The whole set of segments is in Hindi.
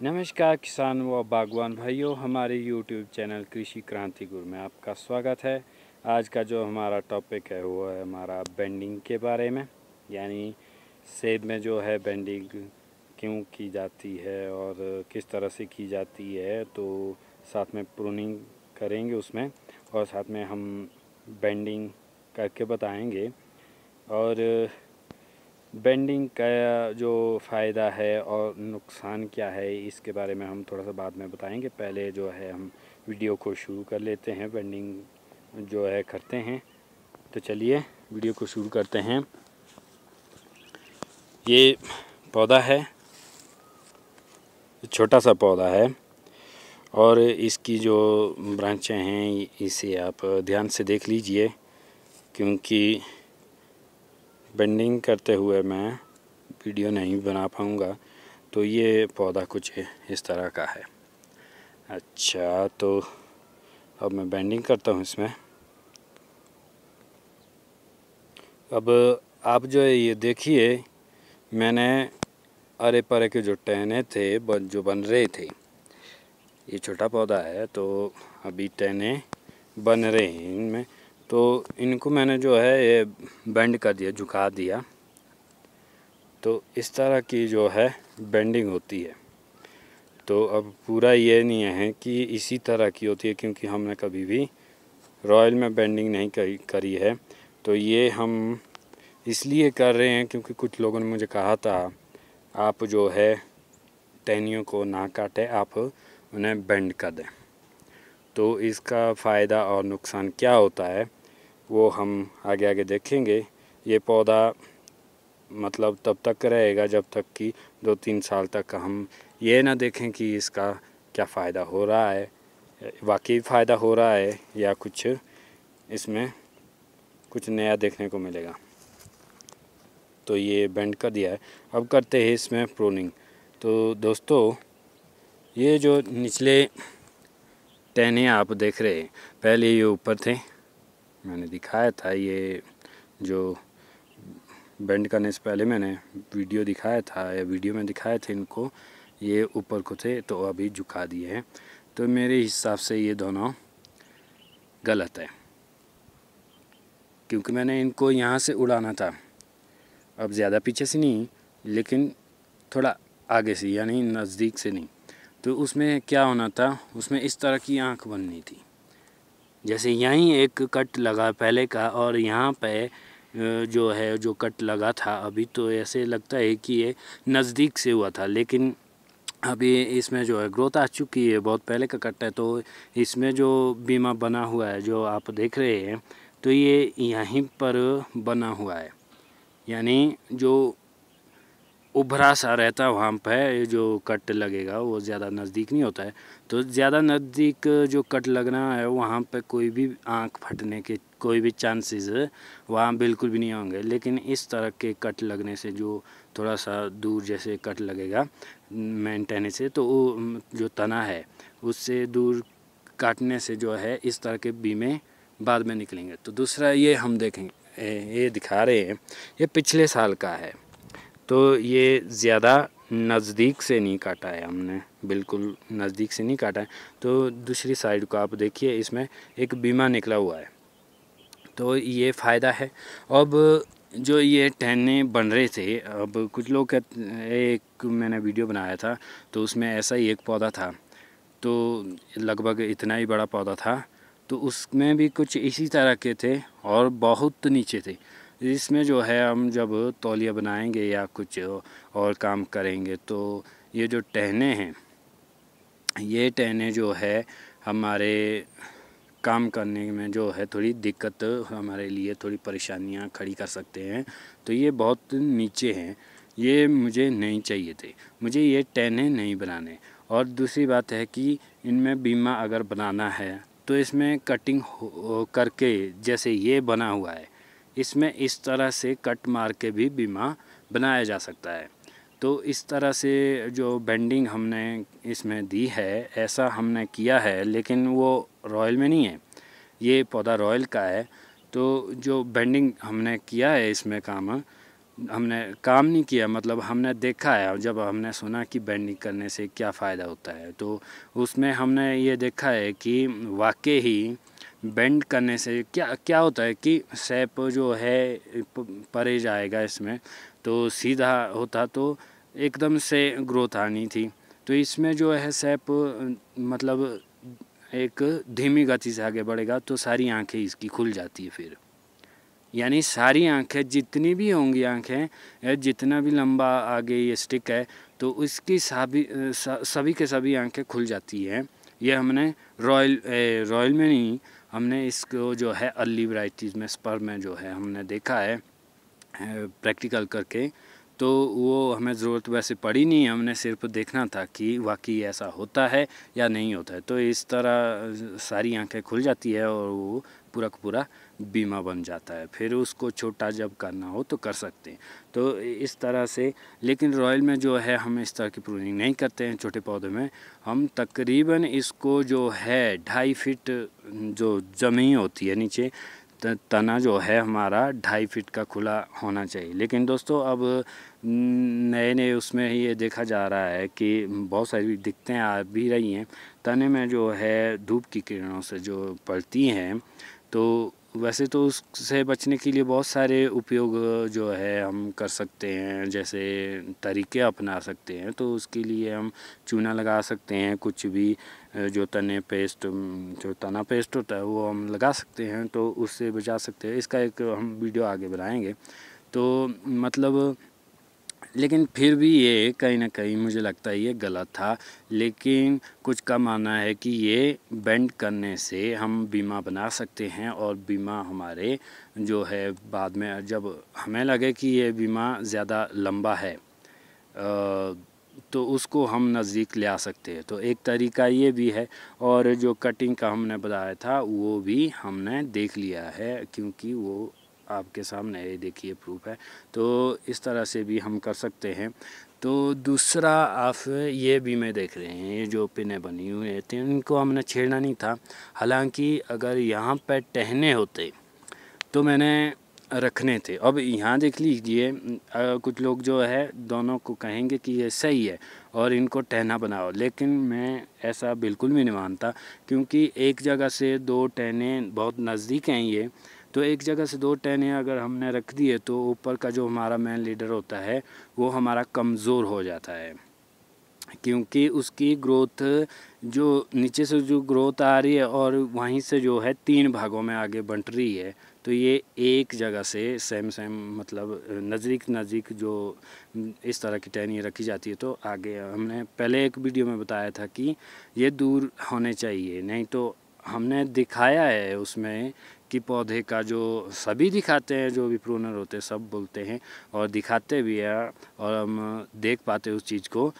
नमस्कार किसान व बागवान भाइयों, हमारे YouTube चैनल कृषि क्रांति गुरु में आपका स्वागत है। आज का जो हमारा टॉपिक है वो है हमारा बेंडिंग के बारे में, यानी सेब में जो है बेंडिंग क्यों की जाती है और किस तरह से की जाती है। तो साथ में प्रूनिंग करेंगे उसमें, और साथ में हम बेंडिंग करके बताएंगे। और बेंडिंग का जो फ़ायदा है और नुकसान क्या है इसके बारे में हम थोड़ा सा बाद में बताएंगे। पहले जो है हम वीडियो को शुरू कर लेते हैं, बेंडिंग जो है करते हैं। तो चलिए वीडियो को शुरू करते हैं। ये पौधा है, छोटा सा पौधा है, और इसकी जो ब्रांचें हैं इसे आप ध्यान से देख लीजिए, क्योंकि बेंडिंग करते हुए मैं वीडियो नहीं बना पाऊँगा। तो ये पौधा कुछ इस तरह का है। अच्छा, तो अब मैं बेंडिंग करता हूँ इसमें। अब आप जो है ये देखिए, मैंने अरे परे के जो टहने थे जो बन रहे थे, ये छोटा पौधा है तो अभी टहने बन रहे हैं इनमें। तो इनको मैंने जो है ये बेंड कर दिया, झुका दिया। तो इस तरह की जो है बेंडिंग होती है। तो अब पूरा ये नहीं है कि इसी तरह की होती है, क्योंकि हमने कभी भी रॉयल में बेंडिंग नहीं करी है। तो ये हम इसलिए कर रहे हैं क्योंकि कुछ लोगों ने मुझे कहा था आप जो है टहनियों को ना काटें, आप उन्हें बेंड कर दें। तो इसका फ़ायदा और नुकसान क्या होता है वो हम आगे आगे देखेंगे। ये पौधा मतलब तब तक रहेगा जब तक कि 2-3 साल तक हम ये ना देखें कि इसका क्या फ़ायदा हो रहा है, वाकई फ़ायदा हो रहा है या कुछ इसमें कुछ नया देखने को मिलेगा। तो ये बेंड कर दिया है। अब करते हैं इसमें प्रूनिंग। तो दोस्तों, ये जो निचले टहने आप देख रहे हैं, पहले ये ऊपर थे, मैंने दिखाया था। ये जो बेंड करने से पहले मैंने वीडियो दिखाया था, या वीडियो में दिखाए थे इनको, ये ऊपर को थे तो अभी झुका दिए हैं। तो मेरे हिसाब से ये दोनों गलत है, क्योंकि मैंने इनको यहाँ से उड़ाना था। अब ज़्यादा पीछे से नहीं, लेकिन थोड़ा आगे से, यानी नज़दीक से नहीं। तो उसमें क्या होना था, उसमें इस तरह की आँख बननी थी। जैसे यहीं एक कट लगा पहले का, और यहाँ पे जो है जो कट लगा था अभी, तो ऐसे लगता है कि ये नज़दीक से हुआ था। लेकिन अभी इसमें जो है ग्रोथ आ चुकी है, बहुत पहले का कट है। तो इसमें जो बीमा बना हुआ है जो आप देख रहे हैं, तो ये यहीं पर बना हुआ है, यानी जो उभरा सा रहता है वहाँ पे जो कट लगेगा वो ज़्यादा नज़दीक नहीं होता है। तो ज़्यादा नज़दीक जो कट लगना है वहाँ पे कोई भी आँख फटने के कोई भी चांसेस वहाँ बिल्कुल भी नहीं होंगे। लेकिन इस तरह के कट लगने से जो थोड़ा सा दूर जैसे कट लगेगा मेन टहने से, तो वो जो तना है उससे दूर काटने से जो है इस तरह के बीमे बाद में निकलेंगे। तो दूसरा ये हम देखेंगे, ये दिखा रहे हैं, ये पिछले साल का है। तो ये ज़्यादा नज़दीक से नहीं काटा है हमने, बिल्कुल नज़दीक से नहीं काटा है। तो दूसरी साइड को आप देखिए, इसमें एक बीमा निकला हुआ है। तो ये फ़ायदा है। अब जो ये टहने बन रहे थे, अब कुछ लोग एक मैंने वीडियो बनाया था तो उसमें ऐसा ही एक पौधा था, तो लगभग इतना ही बड़ा पौधा था। तो उसमें भी कुछ इसी तरह के थे और बहुत नीचे थे। इसमें जो है हम जब तौलिया बनाएंगे या कुछ और काम करेंगे, तो ये जो टहने हैं, ये टहने जो है हमारे काम करने में जो है थोड़ी दिक्कत, हमारे लिए थोड़ी परेशानियां खड़ी कर सकते हैं। तो ये बहुत नीचे हैं, ये मुझे नहीं चाहिए थे, मुझे ये टहने नहीं बनाने। और दूसरी बात है कि इनमें बीमा अगर बनाना है तो इसमें कटिंग करके, जैसे ये बना हुआ है, इसमें इस तरह से कट मार के भी बीमा बनाया जा सकता है। तो इस तरह से जो बेंडिंग हमने इसमें दी है, ऐसा हमने किया है। लेकिन वो रॉयल में नहीं है, ये पौधा रॉयल का है। तो जो बेंडिंग हमने किया है इसमें काम, हमने काम नहीं किया, मतलब हमने देखा है, जब हमने सुना कि बेंडिंग करने से क्या फ़ायदा होता है तो उसमें हमने ये देखा है कि वाकई ही बेंड करने से क्या क्या होता है कि शेप जो है परे जाएगा इसमें, तो सीधा होता तो एकदम से ग्रोथ आनी थी। तो इसमें जो है शेप मतलब एक धीमी गति से आगे बढ़ेगा तो सारी आंखें इसकी खुल जाती है फिर, यानी सारी आंखें जितनी भी होंगी आंखें या जितना भी लंबा आगे ये स्टिक है तो उसकी सभी के सभी आंखें खुल जाती हैं। ये हमने रॉयल में नहीं, हमने इसको जो है अर्ली वैरायटीज़ में स्पर्म में जो है हमने देखा है प्रैक्टिकल करके। तो वो हमें ज़रूरत वैसे पड़ी नहीं, हमने सिर्फ देखना था कि वाकई ऐसा होता है या नहीं होता है। तो इस तरह सारी आंखें खुल जाती है और वो पूरा का पूरा बीमा बन जाता है। फिर उसको छोटा जब करना हो तो कर सकते हैं। तो इस तरह से, लेकिन रॉयल में जो है हम इस तरह की प्रूनिंग नहीं करते हैं। छोटे पौधे में हम तकरीबन इसको जो है 2.5 फीट जो ज़मीन होती है नीचे, तना जो है हमारा 2.5 फीट का खुला होना चाहिए। लेकिन दोस्तों अब नए नए उसमें ये देखा जा रहा है कि बहुत सारी दिक्कतें आ भी रही हैं तने में जो है धूप की किरणों से जो पड़ती हैं। तो वैसे तो उससे बचने के लिए बहुत सारे उपयोग जो है हम कर सकते हैं, जैसे तरीके अपना सकते हैं। तो उसके लिए हम चूना लगा सकते हैं, कुछ भी जो तना पेस्ट होता है वो हम लगा सकते हैं, तो उससे बचा सकते हैं। इसका एक हम वीडियो आगे बनाएंगे। तो मतलब लेकिन फिर भी ये कहीं ना कहीं मुझे लगता है ये गलत था। लेकिन कुछ का मानना है कि ये बेंड करने से हम बीमा बना सकते हैं और बीमा हमारे जो है बाद में जब हमें लगे कि ये बीमा ज़्यादा लंबा है तो उसको हम नज़दीक ले आ सकते हैं। तो एक तरीका ये भी है। और जो कटिंग का हमने बताया था वो भी हमने देख लिया है, क्योंकि वो आपके सामने ये देखिए प्रूफ है। तो इस तरह से भी हम कर सकते हैं। तो दूसरा आप ये भी मैं देख रहे हैं, ये जो पिनें बनी हुई हैं तो इनको हमने छेड़ना नहीं था। हालांकि अगर यहाँ पर टहने होते तो मैंने रखने थे। अब यहाँ देख लीजिए कुछ लोग जो है दोनों को कहेंगे कि ये सही है और इनको टहना बनाओ, लेकिन मैं ऐसा बिल्कुल भी नहीं मानता। क्योंकि एक जगह से 2 टहने बहुत नज़दीक हैं ये, तो एक जगह से 2 टहने अगर हमने रख दिए तो ऊपर का जो हमारा मेन लीडर होता है वो हमारा कमज़ोर हो जाता है। क्योंकि उसकी ग्रोथ जो नीचे से जो ग्रोथ आ रही है और वहीं से जो है 3 भागों में आगे बंट रही है, तो ये एक जगह से सेम मतलब नज़दीक जो इस तरह की टहनी रखी जाती है। तो आगे हमने पहले एक वीडियो में बताया था कि ये दूर होने चाहिए, नहीं तो हमने दिखाया है उसमें कि पौधे का जो सभी दिखाते हैं, जो भी प्रूनर होते हैं सब बोलते हैं और दिखाते भी हैं और हम देख पाते उस चीज़ को।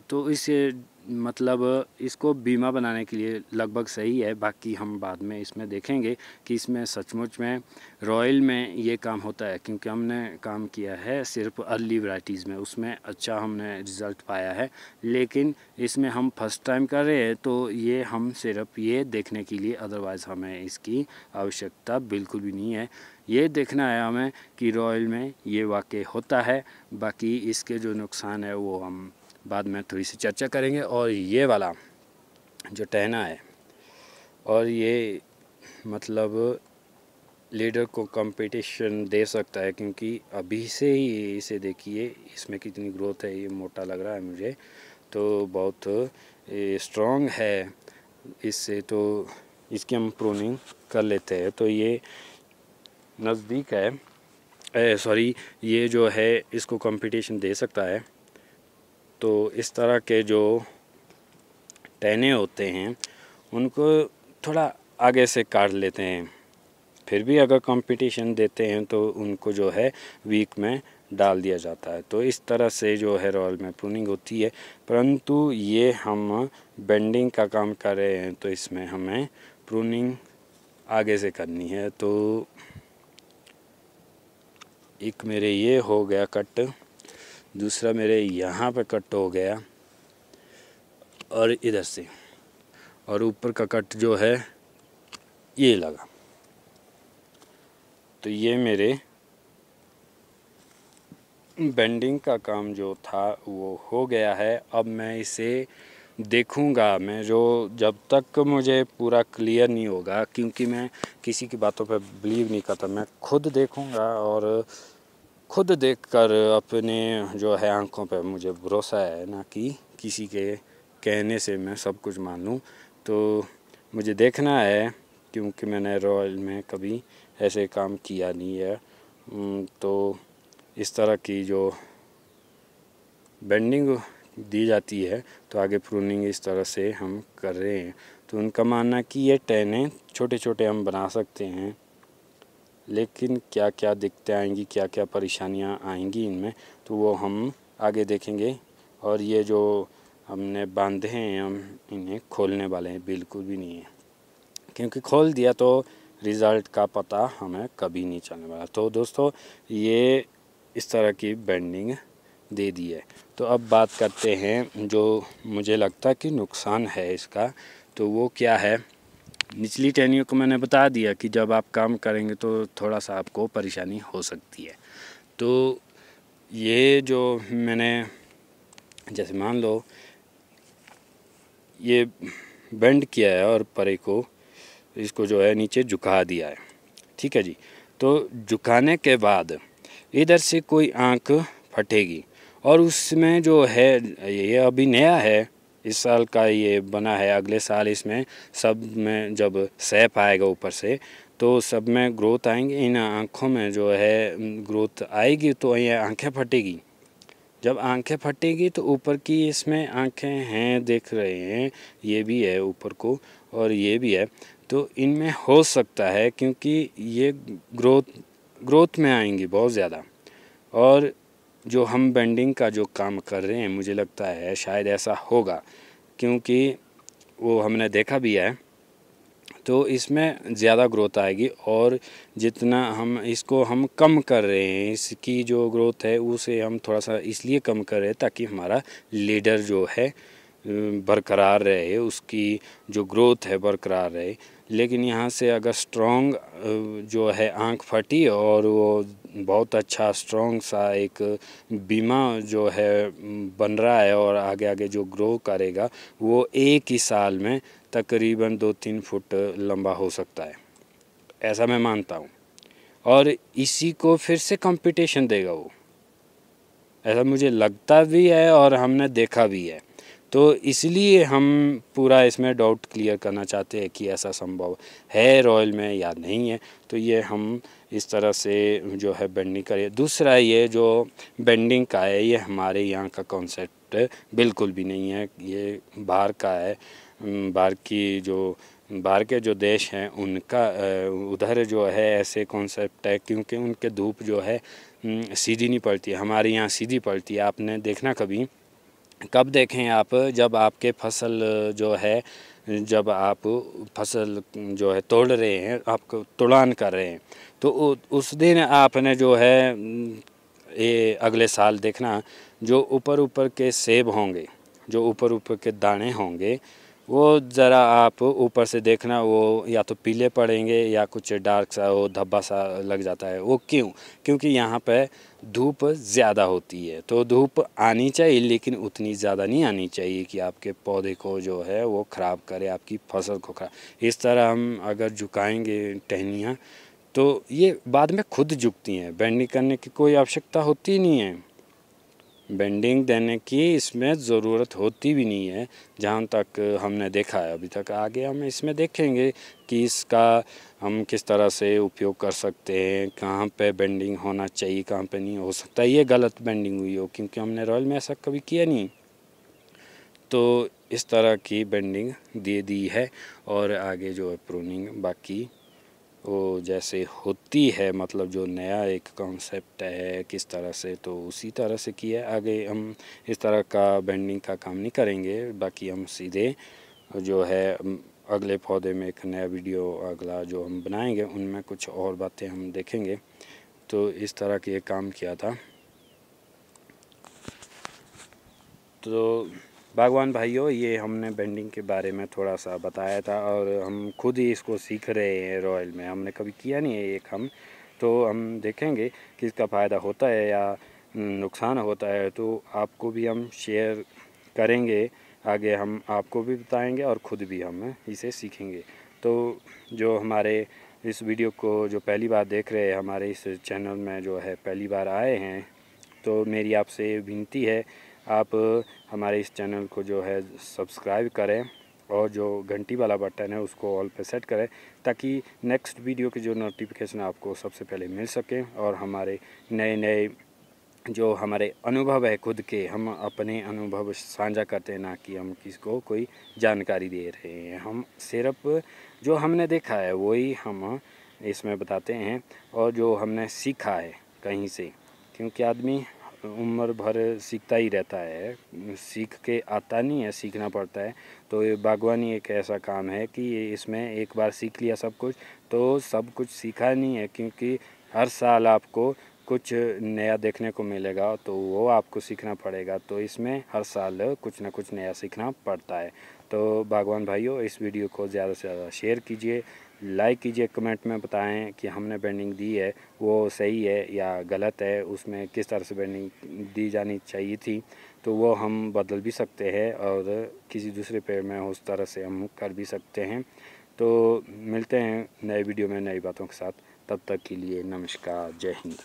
तो इसे मतलब इसको बीमा बनाने के लिए लगभग सही है। बाकी हम बाद में इसमें देखेंगे कि इसमें सचमुच में रॉयल में ये काम होता है, क्योंकि हमने काम किया है सिर्फ अर्ली वैरायटीज़ में, उसमें अच्छा हमने रिज़ल्ट पाया है। लेकिन इसमें हम फर्स्ट टाइम कर रहे हैं तो ये हम सिर्फ ये देखने के लिए, अदरवाइज़ हमें इसकी आवश्यकता बिल्कुल भी नहीं है। ये देखना है हमें कि रॉयल में ये वाकई होता है। बाकी इसके जो नुकसान है वो हम बाद में थोड़ी सी चर्चा करेंगे। और ये वाला जो टहना है और ये मतलब लीडर को कंपटीशन दे सकता है, क्योंकि अभी से ही इसे देखिए इसमें कितनी ग्रोथ है। ये मोटा लग रहा है मुझे, तो बहुत स्ट्रॉन्ग है। इससे तो इसकी हम प्रूनिंग कर लेते हैं। तो ये नज़दीक है, सॉरी, ये जो है इसको कंपटीशन दे सकता है। तो इस तरह के जो टहने होते हैं उनको थोड़ा आगे से काट लेते हैं। फिर भी अगर कंपटीशन देते हैं तो उनको जो है वीक में डाल दिया जाता है। तो इस तरह से जो है रॉयल में प्रूनिंग होती है। परंतु ये हम बेंडिंग का काम कर रहे हैं तो इसमें हमें प्रूनिंग आगे से करनी है। तो एक मेरे ये हो गया कट, दूसरा मेरे यहाँ पे कट हो गया और इधर से, और ऊपर का कट जो है ये लगा। तो ये मेरे बेंडिंग का काम जो था वो हो गया है। अब मैं इसे देखूंगा, मैं जो जब तक मुझे पूरा क्लियर नहीं होगा, क्योंकि मैं किसी की बातों पर बिलीव नहीं करता, मैं खुद देखूंगा और खुद देखकर अपने जो है आंखों पे मुझे भरोसा है, ना कि किसी के कहने से मैं सब कुछ मान लूँ। तो मुझे देखना है, क्योंकि मैंने रॉयल में कभी ऐसे काम किया नहीं है। तो इस तरह की जो बेंडिंग दी जाती है, तो आगे प्रूनिंग इस तरह से हम कर रहे हैं। तो उनका मानना कि ये टहने छोटे छोटे हम बना सकते हैं, लेकिन क्या क्या दिक्कतें आएंगी, क्या क्या परेशानियां आएंगी इनमें, तो वो हम आगे देखेंगे। और ये जो हमने बांधे हैं, हम इन्हें खोलने वाले हैं बिल्कुल भी नहीं है, क्योंकि खोल दिया तो रिज़ल्ट का पता हमें कभी नहीं चलने वाला। तो दोस्तों, ये इस तरह की बेंडिंग दे दी है। तो अब बात करते हैं जो मुझे लगता है कि नुकसान है इसका, तो वो क्या है। निचली टहनियों को मैंने बता दिया कि जब आप काम करेंगे तो थोड़ा सा आपको परेशानी हो सकती है। तो ये जो मैंने, जैसे मान लो ये बेंड किया है और परे को इसको जो है नीचे झुका दिया है, ठीक है जी। तो झुकाने के बाद इधर से कोई आंख फटेगी, और उसमें जो है, ये अभी नया है, इस साल का ये बना है, अगले साल इसमें सब में जब सैप आएगा ऊपर से, तो सब में ग्रोथ आएंगे। इन आँखों में जो है ग्रोथ आएगी, तो ये आंखें फटेगी। जब आंखें फटेगी तो ऊपर की इसमें आंखें हैं, देख रहे हैं, ये भी है ऊपर को और ये भी है, तो इनमें हो सकता है, क्योंकि ये ग्रोथ में आएंगी बहुत ज़्यादा। और जो हम बेंडिंग का जो काम कर रहे हैं, मुझे लगता है शायद ऐसा होगा, क्योंकि वो हमने देखा भी है। तो इसमें ज़्यादा ग्रोथ आएगी, और जितना हम इसको हम कम कर रहे हैं, इसकी जो ग्रोथ है उसे हम थोड़ा सा इसलिए कम कर रहे हैं ताकि हमारा लीडर जो है बरकरार रहे, उसकी जो ग्रोथ है बरकरार रहे। लेकिन यहाँ से अगर स्ट्रॉन्ग जो है आंख फटी और वो बहुत अच्छा स्ट्रॉन्ग सा एक बीमा जो है बन रहा है, और आगे आगे जो ग्रो करेगा वो एक ही साल में तकरीबन 2-3 फुट लंबा हो सकता है, ऐसा मैं मानता हूँ। और इसी को फिर से कंपटीशन देगा वो, ऐसा मुझे लगता भी है और हमने देखा भी है। तो इसलिए हम पूरा इसमें डाउट क्लियर करना चाहते हैं कि ऐसा संभव है रॉयल में या नहीं है। तो ये हम इस तरह से जो है बेंडिंग करिए। दूसरा, ये जो बेंडिंग का है, ये हमारे यहाँ का कॉन्सेप्ट बिल्कुल भी नहीं है, ये बाहर का है। बाहर के जो देश हैं उनका उधर जो है ऐसे कॉन्सेप्ट है, क्योंकि उनके धूप जो है सीधी नहीं पड़ती है, हमारे यहाँ सीधी पड़ती है। आपने देखना कब देखें आप, जब आपके फसल जो है, जब आप फसल जो है तोड़ रहे हैं, आपको तुड़ान कर रहे हैं, तो उस दिन आपने जो है ये अगले साल देखना, जो ऊपर ऊपर के सेब होंगे, जो ऊपर ऊपर के दाने होंगे, वो ज़रा आप ऊपर से देखना, वो या तो पीले पड़ेंगे या कुछ डार्क सा वो धब्बा सा लग जाता है। वो क्योंकि यहाँ पे धूप ज़्यादा होती है। तो धूप आनी चाहिए, लेकिन उतनी ज़्यादा नहीं आनी चाहिए कि आपके पौधे को जो है वो ख़राब करे, आपकी फसल को ख़राब। इस तरह हम अगर झुकाएंगे टहनियाँ, तो ये बाद में खुद झुकती हैं, बेंडिंग करने की कोई आवश्यकता होती नहीं है, बेंडिंग देने की इसमें ज़रूरत होती भी नहीं है, जहाँ तक हमने देखा है अभी तक। आगे हम इसमें देखेंगे कि इसका हम किस तरह से उपयोग कर सकते हैं, कहाँ पे बेंडिंग होना चाहिए, कहाँ पे नहीं हो सकता ये गलत बेंडिंग हुई हो, क्योंकि हमने रॉयल में ऐसा कभी किया नहीं। तो इस तरह की बेंडिंग दे दी है, और आगे जो है प्रूनिंग बाकी वो जैसे होती है, मतलब जो नया एक कॉन्सेप्ट है किस तरह से, तो उसी तरह से किया। आगे हम इस तरह का बेंडिंग का काम नहीं करेंगे, बाकी हम सीधे जो है अगले पौधे में एक नया वीडियो अगला जो हम बनाएंगे, उनमें कुछ और बातें हम देखेंगे। तो इस तरह के काम किया था। तो बागवान भाइयों, ये हमने बेंडिंग के बारे में थोड़ा सा बताया था, और हम खुद ही इसको सीख रहे हैं रॉयल में, हमने कभी किया नहीं है ये काम। तो हम देखेंगे कि इसका फ़ायदा होता है या नुकसान होता है तो आपको भी हम शेयर करेंगे, आगे हम आपको भी बताएंगे और ख़ुद भी हम इसे सीखेंगे। तो जो हमारे इस वीडियो को जो पहली बार देख रहे हैं, हमारे इस चैनल में जो है पहली बार आए हैं, तो मेरी आपसे विनती है आप हमारे इस चैनल को जो है सब्सक्राइब करें और जो घंटी वाला बटन है उसको ऑल पे सेट करें, ताकि नेक्स्ट वीडियो की जो नोटिफिकेशन आपको सबसे पहले मिल सके। और हमारे नए नए जो हमारे अनुभव है खुद के, हम अपने अनुभव साझा करते हैं, ना कि हम किसको कोई जानकारी दे रहे हैं। हम सिर्फ जो हमने देखा है वही हम इसमें बताते हैं और जो हमने सीखा है कहीं से, क्योंकि आदमी उम्र भर सीखता ही रहता है, सीख के आता नहीं है, सीखना पड़ता है। तो ये बागवानी एक ऐसा काम है कि इसमें एक बार सीख लिया सब कुछ तो सब कुछ सीखा नहीं है, क्योंकि हर साल आपको कुछ नया देखने को मिलेगा तो वो आपको सीखना पड़ेगा। तो इसमें हर साल कुछ ना कुछ नया सीखना पड़ता है। तो बागवान भाइयों, इस वीडियो को ज़्यादा से ज़्यादा शेयर कीजिए, लाइक कीजिए, कमेंट में बताएं कि हमने बेंडिंग दी है वो सही है या गलत है, उसमें किस तरह से बेंडिंग दी जानी चाहिए थी। तो वो हम बदल भी सकते हैं और किसी दूसरे पेड़ में उस तरह से हम कर भी सकते हैं। तो मिलते हैं नए वीडियो में नई बातों के साथ, तब तक के लिए नमस्कार, जय हिंद।